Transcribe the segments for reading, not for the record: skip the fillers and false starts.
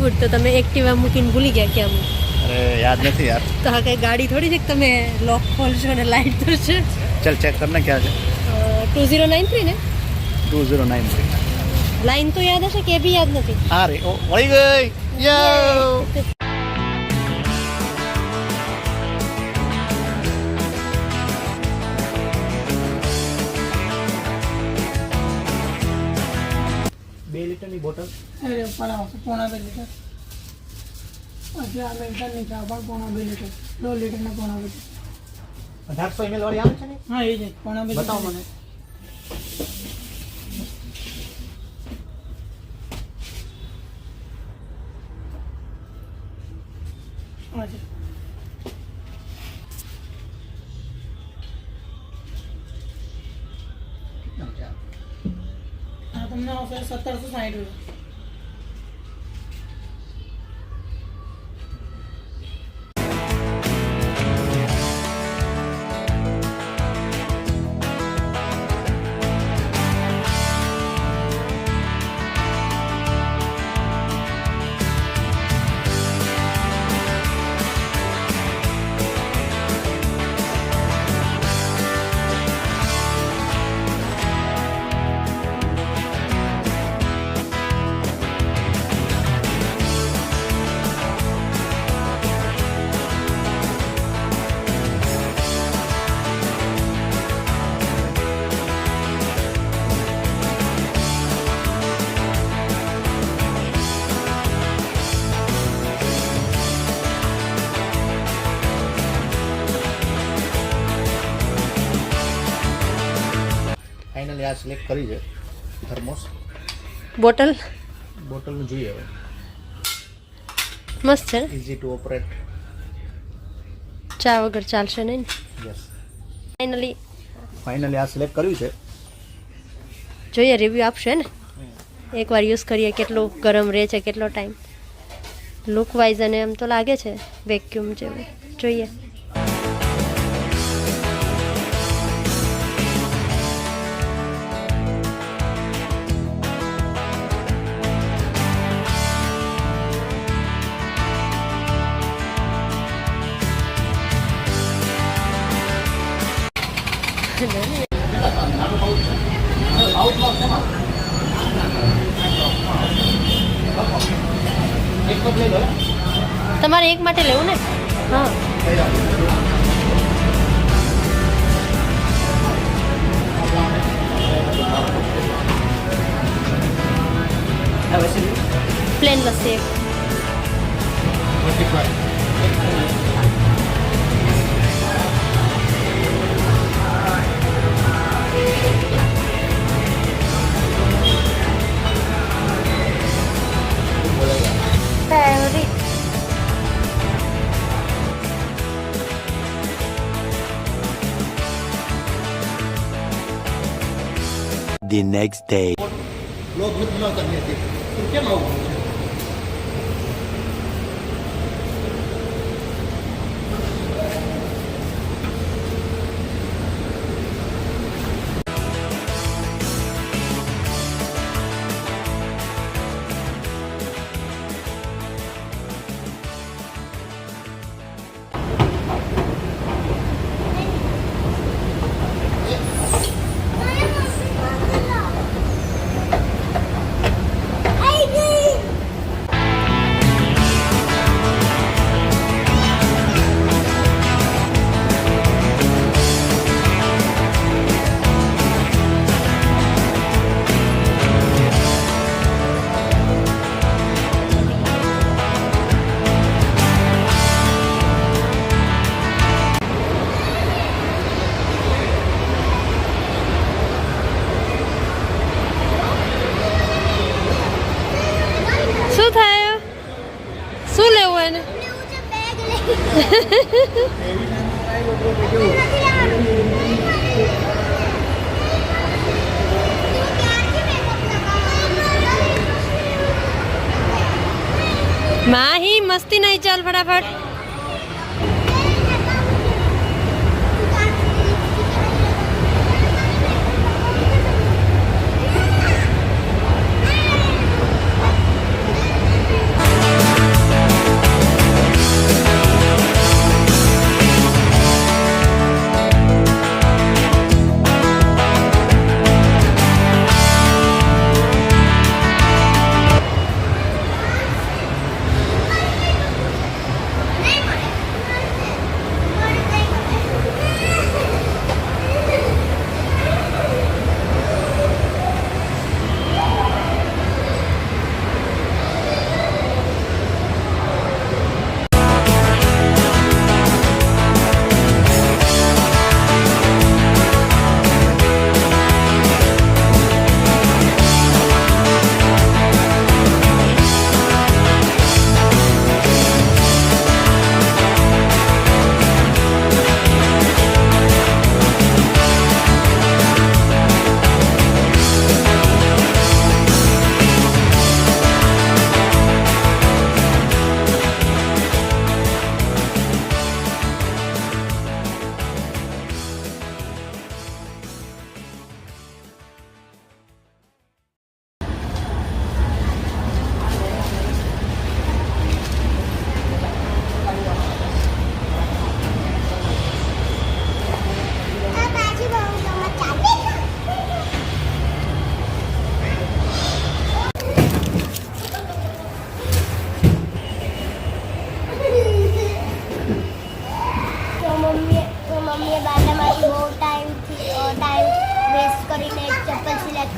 બોલીવુડ તો તમે એક્ટિવા મૂકીને ભૂલી ગયા કે અમુક? અરે યાદ નથી યાર. તો આ કઈ ગાડી થોડી છે કે તમે લોક ખોલશો અને લાઈટ થશે. ચલ ચેક કરને ક્યાં છે. 2093 ને 2093. લાઈન તો યાદ હશે કે એ બી યાદ નથી? હા રે ઓ મળી ગઈ. યો 2 લીટરની બોટલ. અરે પણ આવશે 1.5 લીટર. પછી આ લીટર ની ચા પણ 1.5 લીટર. 2 લીટરના 1.5 લીટર. 1800 ml વાળી આવે છે ને? હા એ જ 1.5 લીટર. બતાવો મને. હા છે. આ તમને આવશે 1760 રૂપિયા. ફાઇનલી આ સિલેક્ટ કરી છે થર્મોસ. બોટલ બોટલનું જોઈએ હવે. મસ્ત છે ને? Easy to operate. ચા વગર ચાલશે નહીં ને? યસ. ફાઇનલી આ સિલેક્ટ કર્યું છે. જોઈએ રિવ્યુ આપશે ને એકવાર યુઝ કરીએ કેટલું ગરમ રહે છે, કેટલો ટાઈમ. લુક વાઇઝ અને એમ તો લાગે છે વેક્યુમ જેવું. જોઈએ. તમારે એક માટે લેવું ને? હા. પ્લેન લસ્સી એક. The next day. કેમ આવું? શું થાય? શું લેવું એને? માહી મસ્તી નહીં, ચાલ ફટાફટ.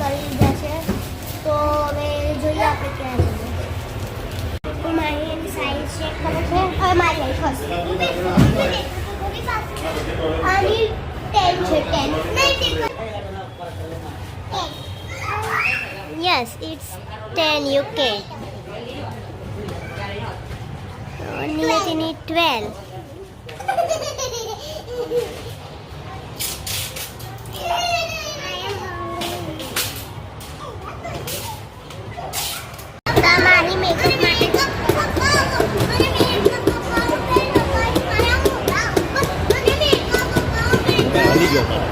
કરી લીધા છે તો હવે જોઈએ આપણે ક્યાં જઈએ. તો મારી એની સાઈઝ ચેક કરે છે. હવે મારી આવી ફર્સ્ટ આની 10 છે 10. Yes, it's 10 UK. Niyatini 12. તમારી મેકઅપ હાલી ગયો તારે.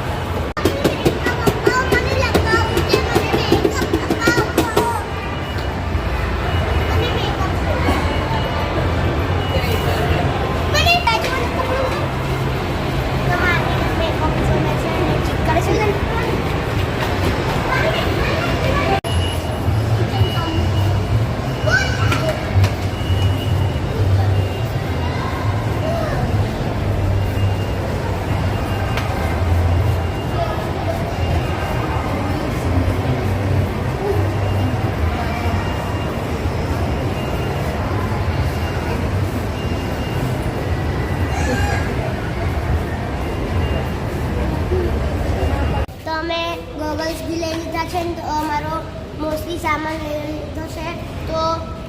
તો અમે ગોગલ્સ બી લઈ લીધા છે ને તો અમારો મોસ્ટલી સામાન લઈ લીધો છે. તો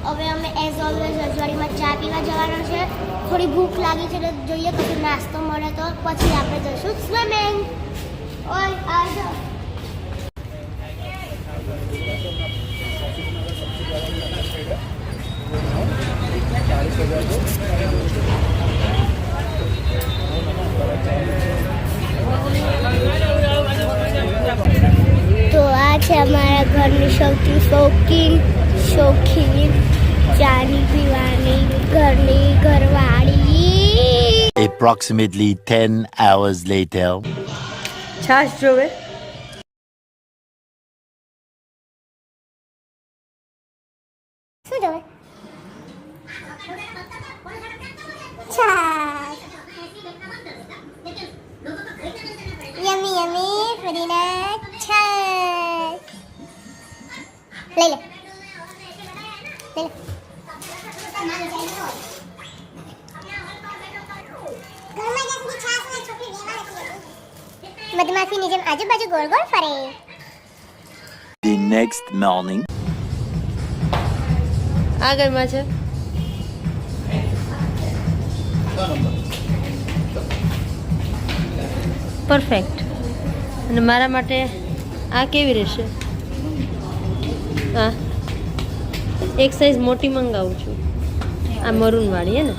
હવે અમે એઝ ઓલવેઝ રજવાડીમાં ચા પીવા જવાના છે. થોડી ભૂખ લાગી છે તો જોઈએ કશું નાસ્તો મળે તો પછી આપણે જઈશું સ્વિમિંગ. ઓય આવજો. તો આ છે અમારા ઘરની સૌથી શોખીન ચાની પીવાની ઘરની ઘરવાળી. Approximately 10 hours later. છાશ જોવે. શું જોવે? છાશ. યમી યમી ફરીના છાશ. લઈ લે. મધમાખીની જેમ આજુબાજુ ગોળ ગોળ ફરે. The next morning. આગળમાં છે પરફેક્ટ. અને મારા માટે આ કેવી રહેશે? હા, એક સાઈઝ મોટી મંગાવું છું. આ મરૂન વાળી હે ને?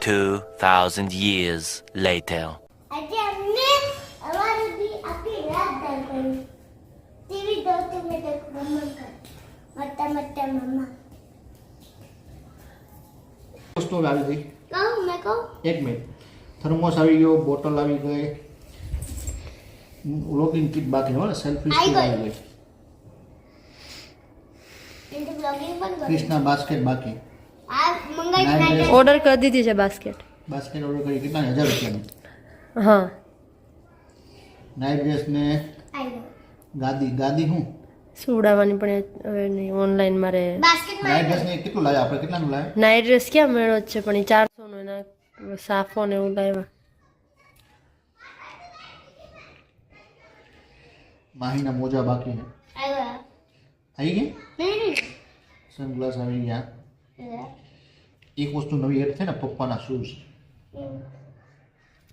2,000 years later. આજે અમને અમારી બી આખી રાત દાળ કરી. ટીવી જોતી મેં તો મમ્મા કર. મટ્ટા મમ્મા. વસ્તુ હવે આવી ગઈ. કહું મેં કહું. એક મિનિટ. થર્મોસ આવી ગયો, બોટલ આવી ગઈ, લોગિંગ કીટ બાકી હોય ને, સેલ્ફી સ્ટિક આવી ગઈ, એટલે બ્લોગિંગ પણ કરું. ક્રિષ્ના બાસ્કેટ બાકી. આ મંગાઈ નાઈ. ઓર્ડર કરી દીધી છે બાસ્કેટ. બાસ્કેટ ઓર્ડર કરી કેટલા 1000 રૂપિયાની. હા, નાઇટ ડ્રેસ ને આવી ગાદી હું શું ઉડાવવાની પણ હવે નહીં. ઓનલાઈન મારે બાસ્કેટમાં નાઇટ ડ્રેસ ને કેટલું લાવ્યા આપણે? કેટલાનું લાવ્યા? નાઇટ ડ્રેસ ક્યાં મેળો જ છે પણ એ 400 નો એના સાફો ને એવું લાવ્યા. માહીના મોજા બાકી છે. આવ્યા. આવી ગઈ. નહીં સનગ્લાસ આવી ગયા. નહીં. એક વસ્તુ નવી એડ થઈ ને, પપ્પાના શૂઝ.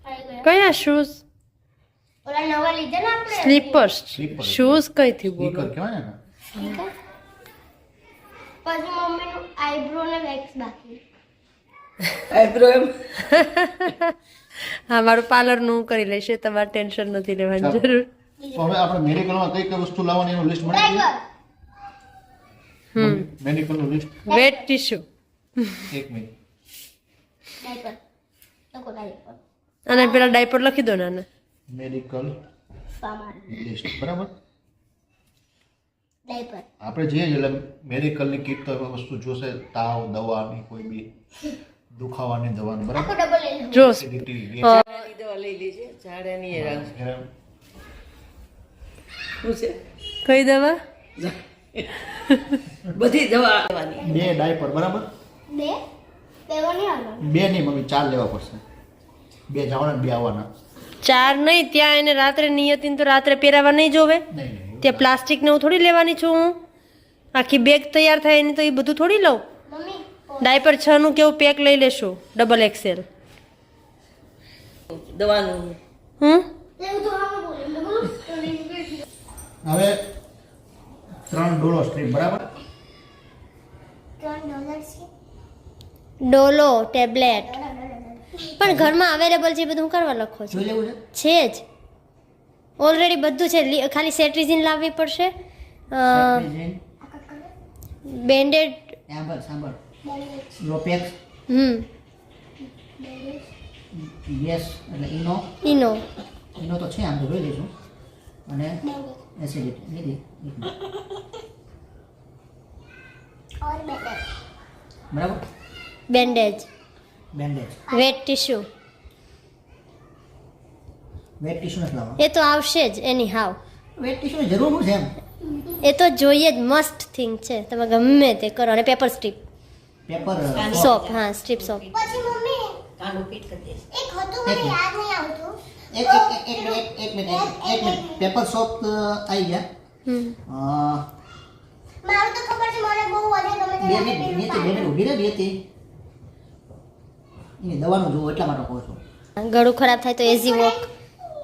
આવી ગયા. કયા શૂઝ? ઓલા નવા લીધા ને આપણે. સ્લીપર્સ. Slippers. શૂઝ કઈથી બોલો? સ્નીકર કહેવાય ને. પછી મમ્મીનું આઈબ્રો ને વેક્સ બાકી. હા, મારું પાર્લરનું હું કરી લઈશ, તમારે ટેન્શન નથી લેવાની જરૂર. તો હવે આપણે મેડિકલમાં કઈ કઈ વસ્તુ લાવવાની એનું લિસ્ટ મળી ગયું. મેડિકલનું લિસ્ટ. વેટ ટીશ્યુ એક મિનિટ. ડાયપર. લોકો ડાયપર. અને પેલા ડાયપર લખી દો ને આને. મેડિકલ સામાન. લિસ્ટ બરાબર. ડાયપર. આપણે જઈએ એટલે મેડિકલની કીટ તો વસ્તુ જોશે, તાવ દવાની કોઈ બી દુખાવાની દવાનું બરાબર આખો ડબલ લઈ લો. જો એસિડિટી ઝાડાની દવા લઈ લેજે ઝાડાની એ રાખ. શું છે કઈ દવા બધી દવા આવવાની. 2 ડાયપર બરાબર બે લેવો નહીં આવવાનું. 2 નહીં મમ્મી 4 લેવા પડશે 2 જવાના 2 આવવાના 4 નહીં, ત્યાં એને રાત્રે નિયતિને તો રાત્રે પહેરાવા નહીં જોવે. નહીં નહીં ત્યાં પ્લાસ્ટિક ને હું થોડી લેવાની છું હું. આખી બેગ તૈયાર થાય એની તો એ બધું થોડી લઉં. મમ્મી ડાયપર 6 નું કેવું પેક લઈ લેશું, ડબલ એક્સેલ. દવાનું લેવું તો આમાં બોલે હવે 3 ડોલો સ્ટ્રીપ બરાબર $3 છે. ડોલો ટેબ્લેટ પણ ઘરમાં અવેલેબલ છે, બધું હું કરવા લખો છો જોઈ લેવું છે જ ઓલરેડી બધું છે. ખાલી સેટ્રિઝિન લાવવી પડશે, બેન્ડેડ. સાંભળ લોપેક્સ યસ એટલે ઇનો ઇનો તો છે આમ તો જોઈ લઈશું અને એસિડિટી લીધી और बेटर બરાબર bandage, bandage wet tissue wet tissue નથી લાવવા એ તો આવશે જ એની હાવ. વેટ ટીશ્યુની જરૂર શું છે એમ એ તો જોઈએ જ, મસ્ટ થિંગ છે. તમે ગમે તે કરો. અને પેપર સ્ટ્રીપ, પેપર સોપ. હા, સ્ટ્રીપ સોપ. પછી મમ્મી કાંડું પીટ કરી દેશે. એક હતું મને યાદ નહીં આવતું. એક મિનિટ પેપર સોપ આવી ગયા મારું તો ખબર છે મને બહુ વધારે ગમે છે. બે મિનિટ ઊભી રહે બે હતી એની દવાનું જોવું એટલા માટે કહું છું ગળું ખરાબ થાય તો એઝી વોક,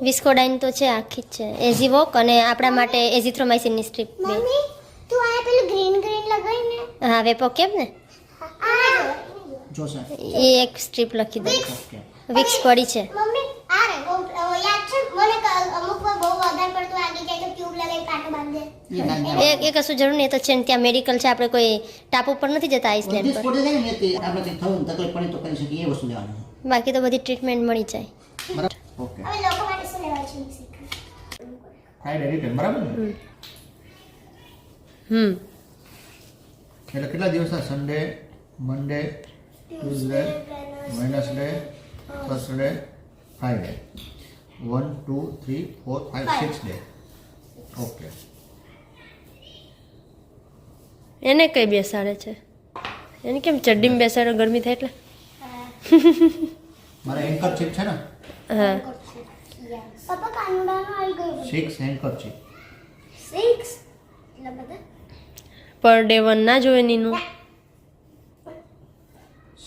વિસ્કોડાઇન તો છે આખી જ છે. એઝી વોક અને આપણા માટે એઝિથ્રોમાઇસિનની સ્ટ્રીપ. મમ્મી તું આ પેલું ગ્રીન ગ્રીન લગાવીને હા, વેપો કેમ ને આ જોશે એ એક સ્ટ્રીપ લખી દો. ઓકે વિક્સ પડી છે. મમ્મી આ રે યાદ છે મને અમુક વાર બહુ વધારે પડતું લાગી જાય તો ટ્યુબ લગાવી કાંટો બાંધે. એ કશું જરૂર નહીં. એ તો છે ને ત્યાં મેડિકલ છે. આપણે કોઈ ટાપુ પર નથી જતા આઈસલેન્ડ પર. સ્પોટ જાય ને તે આપણે કંઈક થયું તકલીફ પડે તો કરી શકીએ એ વસ્તુ લેવાની બાકી તો બધી ટ્રીટમેન્ટ મળી જાય. બરાબર ઓકે હવે લોકો માટે શું લેવા છે શીખ. ફ્રાઈડે રિટર્ન બરાબર ને એટલે કેટલા દિવસ સન્ડે મંડે Tuesday Wednesday Thursday Friday 1 2 3 4 5 6 day okay એને કઈ બેસાડે છે? એને કેમ ચડ્ડીમાં બેસાડો? ગરમી થાય એટલે. મારા એન્કર ચીપ છે ને હા, પપ્પા કાનુડાનો આવી ગયો 6 એન્કર ચીપ 6 એટલે બધા પર ડે 1 ના જોવે નીનું.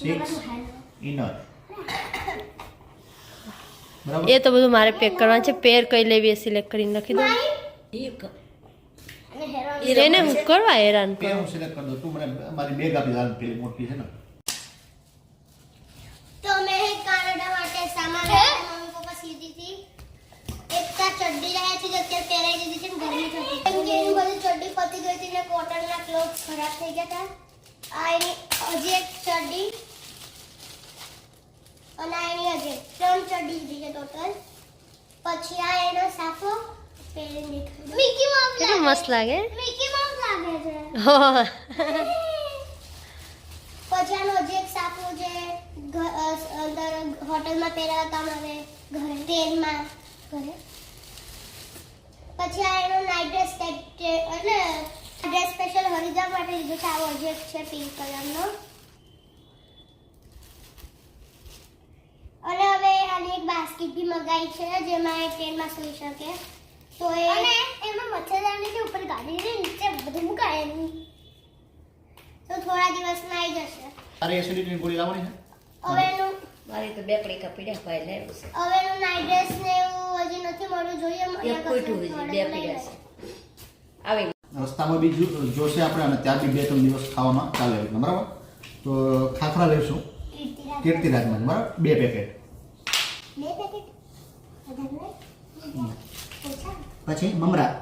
6 ઇનર બરાબર એ તો બધું મારે પેક કરવાનું છે. પેર કઈ લેવી એ સિલેક્ટ કરીને લખી દો. એક અને હેરો એને હું કરવા હેરાન પે કરું. હું સિલેક્ટ કરી દઉં તું મને મારી બેગ આપી દે પેલી મોટી છે ને તો મેં કાનુડા માટે સામાન મમ્મી પપ્પા સીધી હતી. એક તા ચડ્ડી રહ્યા છે જે અત્યારે પહેરાઈ દીધી છે ને ગરમી થતી કેમ કે એની બધી ચડ્ડી પતી ગઈ હતી ને કોટનના ક્લોથ ખરાબ થઈ ગયા હતા. આ એની હજી એક ચડ્ડી અને આ એની હજી 3 ચડ્ડી લીધી છે ટોટલ. પછી આ એનો સાફો પહેરીને દેખાય મિકી માઉસ કેટલું મસ્ત લાગે. મિકી માઉસ લાગે છે. હો, પછી આનો હજી એક સાફો જે અંદર હોટલમાં પહેરાવતા મને ઘરે ટ્રેનમાં ઘરે. પછી આ એનો નાઇટ ડ્રેસ એટલે ડ્રેસ સ્પેશિયલ હરિજા માટે લીધો છે. આવો હજી એક છે પિંક કલરનો. અને હવે આની એક બાસ્કેટ બી મગાઈ છે જેમાં એ ટ્રેનમાં સૂઈ શકે. તો એ અને એમાં મચ્છરદાની જે ઉપર ગાડી છે નીચે બધું મુકાય એની. તો થોડા દિવસમાં આવી જશે. તારે એસિડિટીની ગોળી લાવવાની છે હવે એનું મારી તો બે પડીકા પીડ્યા ભાઈ લાવ્યું છે. હવે એનું નાઇટ ડ્રેસ ને એવું હજી નથી મળ્યું. જોઈએ એક કોઈટું હજી બે પીડ્યા છે. આવે રસ્તામાં બી જોશે આપણે અને ત્યાં બી 2-3 દિવસ ખાવામાં ચાલે એટલે બરાબર તો ખાખરા લઈશું કીર્તિરાજમાં બરાબર 2 પેકેટ 2 પેકેટ વધારે ઓછા. પછી મમરા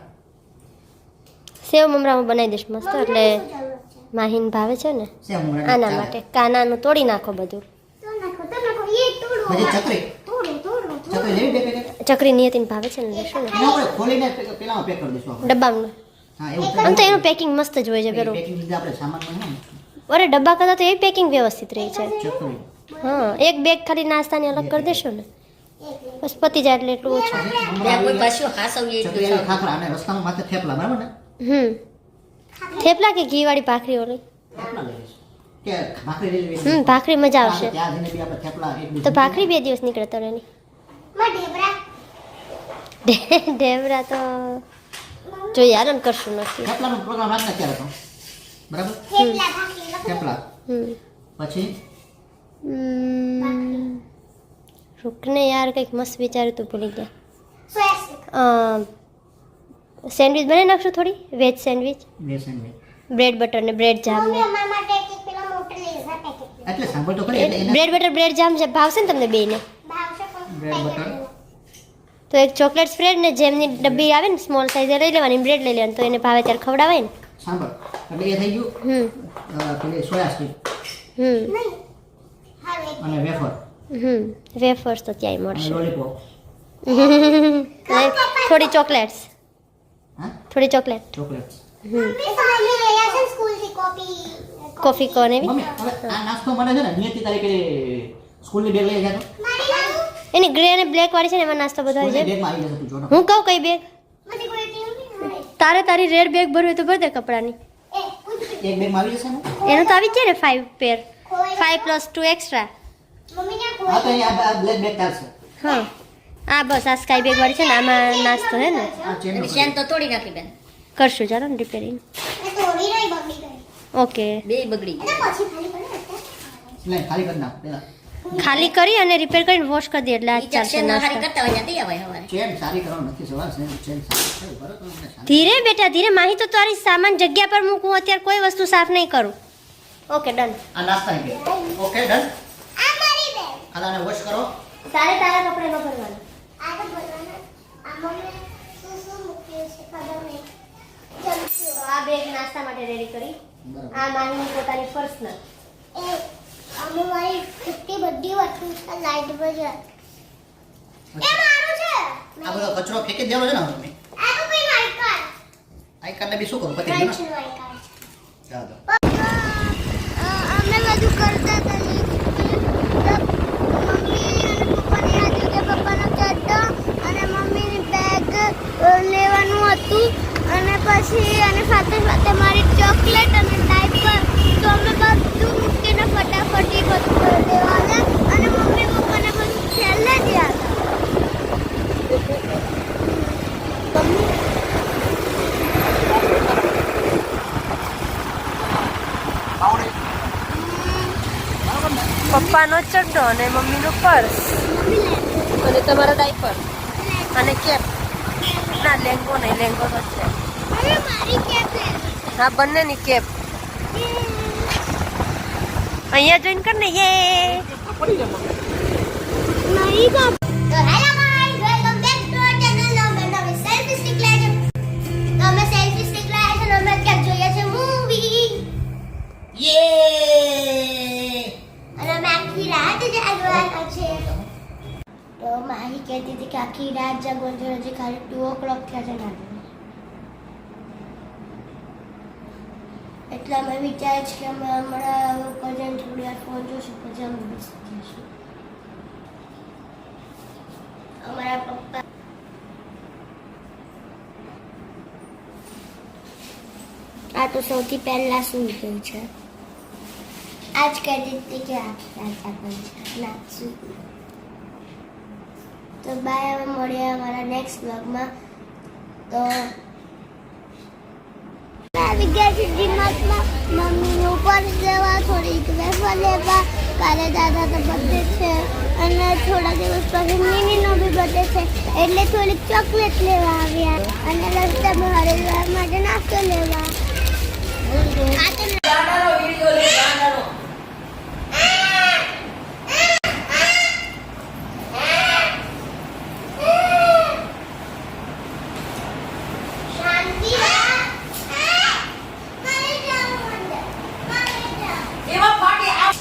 સેવ મમરામાં બનાવી દઈશ મસ્ત. એટલે શું જરૂરત છે? માહીન ભાવે છે ને સેવ મમરા આના માટે. કાનાનું તોડી નાખો બધું. તો નાખો એ તોડો પછી ચકરી તોડો ચકરી લેવી 2 પેકેટ ચકરી નિયતિને ભાવે છે ને, લેશું ને એના આપણે ખોલીને પેલામાં પેક કરી દઈશું આપણે ડબ્બામાં. હા એવું આમ તો એનું પેકિંગ મસ્ત જ હોય છે પેલું. પેકિંગ લીધે આપણે સામાનમાં હે ને અરે ડબ્બા કરતાં તો એ પેકિંગ વ્યવસ્થિત રહી છે. ચકરી હા એક બેગ ખાલી નાસ્તાની અલગ કરી દેશો ને બસ પતી જાય એટલે એટલું ઓછું. ત્યાં કોઈ કશું હાસવીએ એટલું ચકરી ખાવું. ખાખરા અને રસ્તામાં માથે થેપલા બરાબર ને થેપલા કે ઘીવાળી ભાખરી ઓલી થેપલા લઈશ કે ભાખરી લઈ લેવી ભાખરી મજા આવશે. ત્યાં જઈને બી આપણે થેપલા એક તો ભાખરી 2 દિવસ નીકળે તળેની. માં ઢેબરા ઢેબરા તો જોઈએ આનંદ કરશું નથી. થેપલાનો પ્રોગ્રામ રાખને ત્યારે તો બરાબર થેપલા ભાખરી થેપલા પછી રૂકને યાર કંઈક મસ્ત વિચાર્યું તું ભૂલી ગયા. સોયા સ્ટિક સેન્ડવિચ બનાવી નાખશું થોડી વેજ સેન્ડવિચ બે સેન્ડવિચ બ્રેડ બટર ને બ્રેડ જામ ને મમ્મી અમારા માટે એક પેલા મોટા લેઝર પેકેટ એટલે સાંભળ તો ખરી એટલે એને બ્રેડ બટર બ્રેડ જામ છે ભાવશે ને તમને બેયને. ભાવશે પણ બ્રેડ બટર તો એક ચોકલેટ સ્પ્રેડ ને જેમની ડબ્બી આવે ને સ્મોલ સાઈઝ લઈ લેવાની બ્રેડ લઈ લેવાની તો એને ભાવે ત્યારે ખવડાવાય ને. સાંભળ એટલે એ થઈ ગયું પેલી સોયા સ્ટીક નહીં હાલ એક અને વેફર વેફર્સ તો ક્યાંય અને મળશે. લોલીપોપ થોડી ચોકલેટ્સ હા થોડી ચોકલેટ ચોકલેટ્સ એ તો મમ્મી લઈ આવશે ને સ્કૂલથી કોફી કોન એવી મમ્મી હવે આ નાસ્તો મને છે ને નિયતિ તારીખે સ્કૂલની બેગ લઈ જાય તો મારી લાવું એની ગ્રે અને બ્લેક વાળી છે ને એમાં નાસ્તો બધો આવી સ્કૂલની જાય. બેગમાં આવી જશે તું જોડો હું કહું કઈ બેગ મને કોઈ ટીમ નહીં મળે તારી રેડ બેગ ભરવી હોય તો ભર દે કપડાની. એ પૂછ એક બેગમાં આવી જશે ને એનું તો આવી જ જાય ને 5 પેર ખોવાઈ 5 + 2 એક્સ્ટ્રા. મમ્મી ને હા તો કોઈ આ બ્લેક બેગ ચાલશે હા આ બસ આ સ્કાય બેગ વાળી છે ને આમાં નાસ્તો હે ને આ ચેન એની શેન તો તોડી નાખી બેન. કરશું ચાલો ને રિપેરિંગ. એ તોડી રહી બગડી ગઈ ઓકે બે બગડી અને પછી ખાલી કરી લે ખાલી કરી નાખ પેલા ખાલી કરી અને રિપેર કરીને વોશ કરી દે એટલે આ ઈ ચાલશે ચેન હારી નાસ્તો. કરતા હોય ત્યાં આવે હવારે. ચેન સારી કરવાનું નથી સવાર ચેન સારી છે બરાબર તો મને શાંતિ. ધીરે બેટા ધીરે માહી તો તારી સામાન જગ્યા પર મૂકું અત્યારે કોઈ વસ્તુ સાફ નહીં કરું. Okay done. આ નાસ્તાની બેગ ઓકે ડન આ મારી બેગ આને વોશ કરો તારે તારા કપડે ન ભરવાના. આ તો બોલવાના આ મમ્મી શું શું મૂક્યું છે ખબર નહીં ચમચો આ બેગ નાસ્તા માટે રેડી કરી. બરાબર આ માહીની પોતાની પર્સનલ. એ અમે મારી કેટલી બધી વસ્તુ છે લાઈટ પર છે એ મારું છે આ બધો કચરો ફેંકી દેવાનો છે ને હવે તમે આ તો કોઈ મારી કાર આઈ કાર્ડને બી શું કરું પતી ત્રણ ગયું છે મારી કાર ને ચાલો અમે બધું કરતા હતા મમ્મી અને પપ્પાની આ જગ્યાએ પપ્પાનો ચડ્ડો અને મમ્મીની બેગ લેવાનું હતું અને પછી અને સાથે સાથે મારી ચોકલેટ અને ડાયપર તો અમે બધું મૂકીને ફટાફટી બધું કરી દેવાના અને મમ્મી પપ્પાને બધું છેલ્લે જ યાદ પપ્પાનો ચડ્ડો અને મમ્મીનો પર્સ અને તમારો ડાયપર અને કેપ. ના લેંગો નહીં લેંગો તો છે. અરે મારી કેપ હા બંનેની કેપ અહીંયા જોઈન કર ને યે. મારી કેપ તો hello guys welcome back to our channel. અમે નવી સેલ્ફી સ્ટિક લાવ્યા છે તો અમે સેલ્ફી સ્ટિક લાવ્યા છે અને અમે ક્યાંક જોઈએ છે મૂવી યે અને અમે આખી રાત જાગવાના છે તો માહી કહેતી હતી કે આખી રાત જાગવાનું છે હજી ખાલી 2 o'clock થયા છે ના એટલે અમે વિચારે છે કે અમે હમણાં કજન થોડી વાર ફોન જોશું પછી અમે બેસી જઈશું. અમારા પપ્પા આ તો સૌથી પહેલા શું ગયું છે આજ કહેતી હતી કે આખી રાત જાગવાનું છે નાચશું. તો બાય હવે મળીએ અમારા નેક્સ્ટ વ્લોગમાં. તો આવી ગયા છે ડીમાર્ટમાં મમ્મીનું પર્સ લેવા થોડીક વેફર લેવા કાલે દાદા તો બર્થડે છે અને થોડા દિવસ પછી મિનીનો બી બર્થડે છે એટલે થોડીક ચોકલેટ લેવા આવ્યા અને રસ્તામાં હરિદ્વાર માટે નાસ્તો લેવા. આ તો શાંતિ મારે જાવું અંદર મારે જાવું એવા ફાટી આ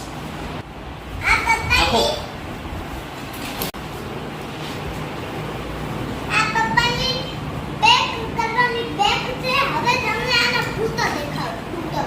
આ પપ્પા આખો આ પપ્પાની બેગ કરવાની બેગ છે હવે તમને આના ભૂતો દેખાડું ભૂતો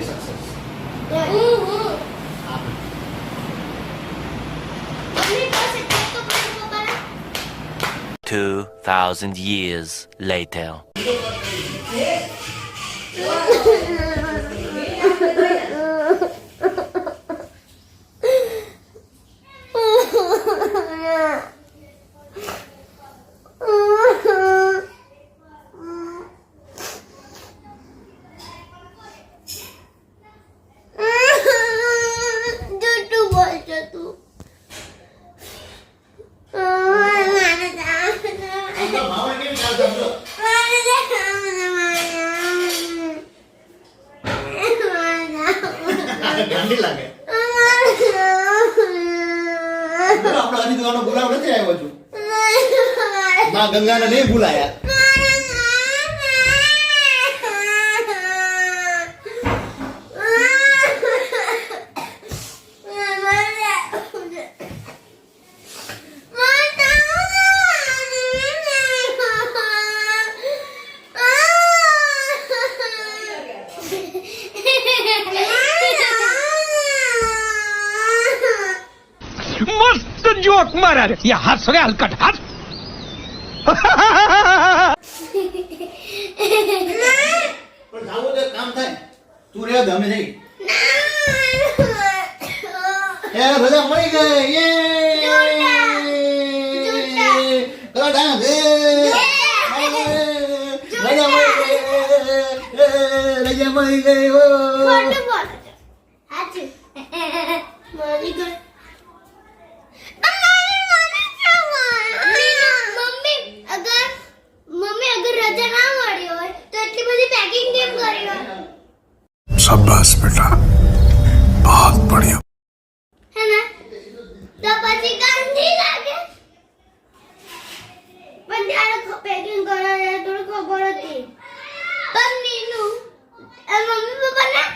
ફેમિલી સક્સેસ. મમ્મી પાસે કેક તો પડ્યો પપ્પાને. 2,000 years later. જુઠ્ઠું બોલશો તું. મામા કેવી ચાલ સમજો. ગાંડી લાગે. આપણે હરિદ્વારનો બોલાવ નથી આવ્યો છું. માં ગંગાને નહીં ભૂલાયા. मस्त जोक मारा रे या हंस रे हलकट हंस પણ જાવું તો એક કામ થાય. તું રે ગમે નહીં. એ રજા મળી ગઈ. યે! કરો ડાન્સ. રજા મળી ગઈ. રજા મળી ગઈ. ખોટું બોલો છો. સાચું. મળી ગઈ. મમ્મી અગર રજા ના મળી હોય તો એટલી બધી પેકિંગ કેમ કરી હોય? शाबाश बेटा बहुत बढ़िया હે ને? તો પછી ગાંધી લાગે. પણ ત્યારે પેકિંગ કરે થોડી ખબર હતી. પણ નીનું મમ્મી પપ્પા ના